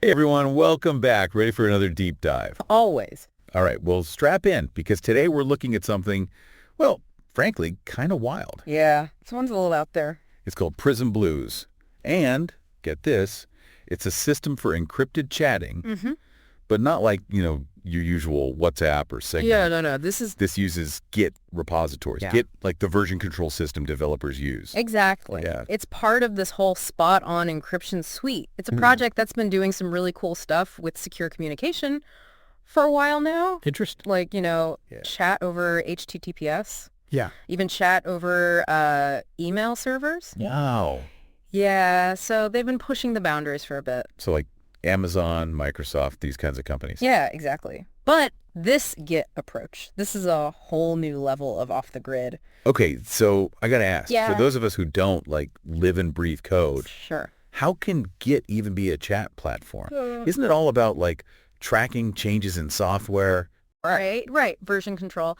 Hey everyone, welcome back. Ready for another deep dive? Always. All right, well, strap in because today we're looking at something, well, frankly, kind of wild. Yeah, this one's a little out there. It's called Prision Blues. And, get this, it's a system for encrypted chatting, but not like, your usual WhatsApp or Signal. Yeah, no. This uses Git repositories. Yeah. Git, like the version control system developers use. Exactly. Yeah. It's part of this whole spot-on Encryption Suite. It's a project that's been doing some really cool stuff with secure communication for a while now. Interesting. Like, chat over HTTPS. Yeah. Even chat over email servers. Wow. Yeah, so they've been pushing the boundaries for a bit. So like Amazon, Microsoft, these kinds of companies. Yeah, exactly. But this Git approach, this is a whole new level of off the grid. Okay, so I got to ask, Yeah. for those of us who don't live and breathe code, Sure. how can Git even be a chat platform? Isn't it all about tracking changes in software? Right. Version control.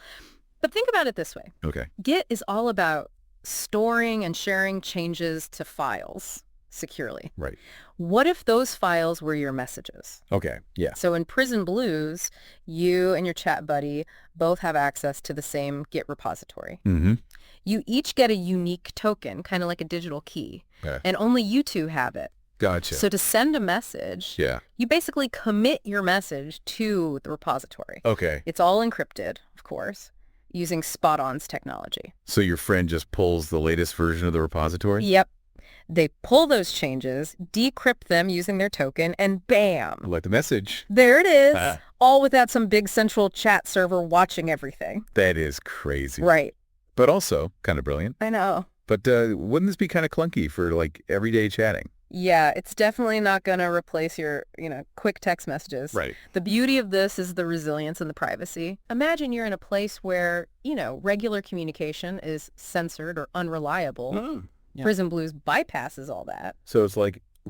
But think about it this way. Okay. Git is all about storing and sharing changes to files securely. Right. What if those files were your messages? Okay. Yeah. So in Prision Blues, you and your chat buddy both have access to the same Git repository. Mm-hmm. You each get a unique token, kind of like a digital key, Okay. and only you two have it. Gotcha. So to send a message, Yeah. you basically commit your message to the repository. Okay. It's all encrypted, of course, using Spot-on's technology. So your friend just pulls the latest version of the repository? Yep. They pull those changes, decrypt them using their token, and bam! Like the message. There it is, Ah. all without some big central chat server watching everything. That is crazy. Right. But also kind of brilliant. I know. But wouldn't this be kind of clunky for everyday chatting? Yeah, it's definitely not going to replace your, quick text messages. Right. The beauty of this is the resilience and the privacy. Imagine you're in a place where, regular communication is censored or unreliable. Oh. Yeah. Prision Blues bypasses all that. So it's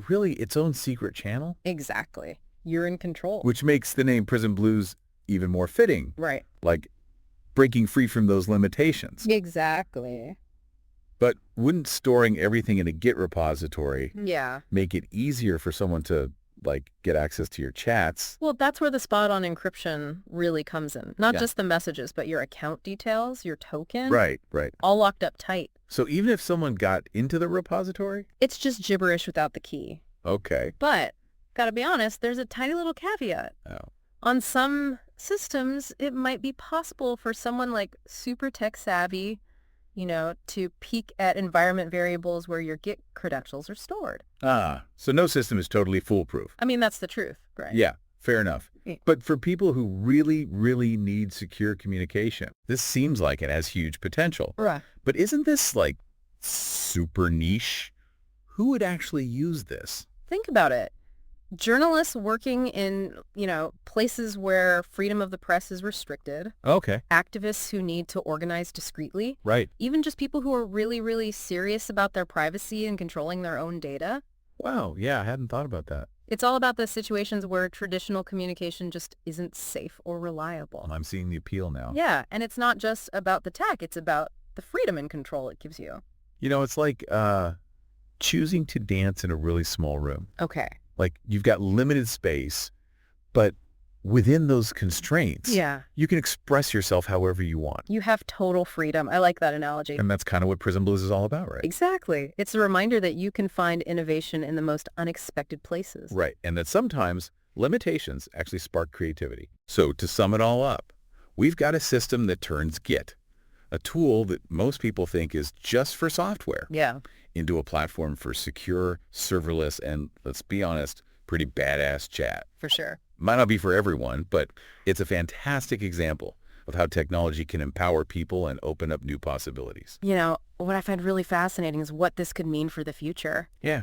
really its own secret channel? Exactly. You're in control. Which makes the name Prision Blues even more fitting. Right. Like breaking free from those limitations. Exactly. But wouldn't storing everything in a Git repository Yeah. make it easier for someone to get access to your chats? Well, that's where the spot-on encryption really comes in. Not Yeah. just the messages, but your account details, your token. Right. All locked up tight. So even if someone got into the repository? It's just gibberish without the key. Okay. But, gotta be honest, there's a tiny little caveat. Oh. On some systems, it might be possible for someone super tech savvy, to peek at environment variables where your Git credentials are stored. Ah, so no system is totally foolproof. I mean, that's the truth, right? Yeah, fair enough. Yeah. But for people who really, really need secure communication, this seems like it has huge potential. Right. But isn't this super niche? Who would actually use this? Think about it. Journalists working in, places where freedom of the press is restricted, Okay. activists who need to organize discreetly, Right. even just people who are really, really serious about their privacy and controlling their own data. Wow. Yeah, I hadn't thought about that. It's all about the situations where traditional communication just isn't safe or reliable. I'm seeing the appeal now. Yeah, and it's not just about the tech, it's about the freedom and control it gives you. It's like choosing to dance in a really small room. Okay. You've got limited space, but within those constraints, Yeah. you can express yourself however you want. You have total freedom. I like that analogy. And that's kind of what Prision Blues is all about, right? Exactly. It's a reminder that you can find innovation in the most unexpected places. Right. And that sometimes limitations actually spark creativity. So to sum it all up, we've got a system that turns Git, a tool that most people think is just for software, Yeah. into a platform for secure, serverless, and let's be honest, pretty badass chat. For sure. Might not be for everyone, but it's a fantastic example of how technology can empower people and open up new possibilities. What I find really fascinating is what this could mean for the future. Yeah.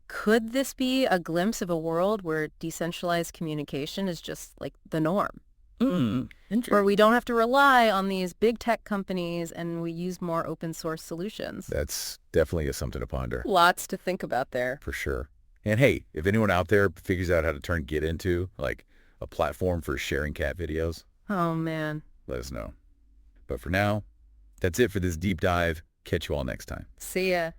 Could this be a glimpse of a world where decentralized communication is just the norm? Where we don't have to rely on these big tech companies and we use more open source solutions. That's definitely something to ponder. Lots to think about there. For sure. And hey, if anyone out there figures out how to turn Git into a platform for sharing cat videos, Oh, man. let us know. But for now, that's it for this deep dive. Catch you all next time. See ya.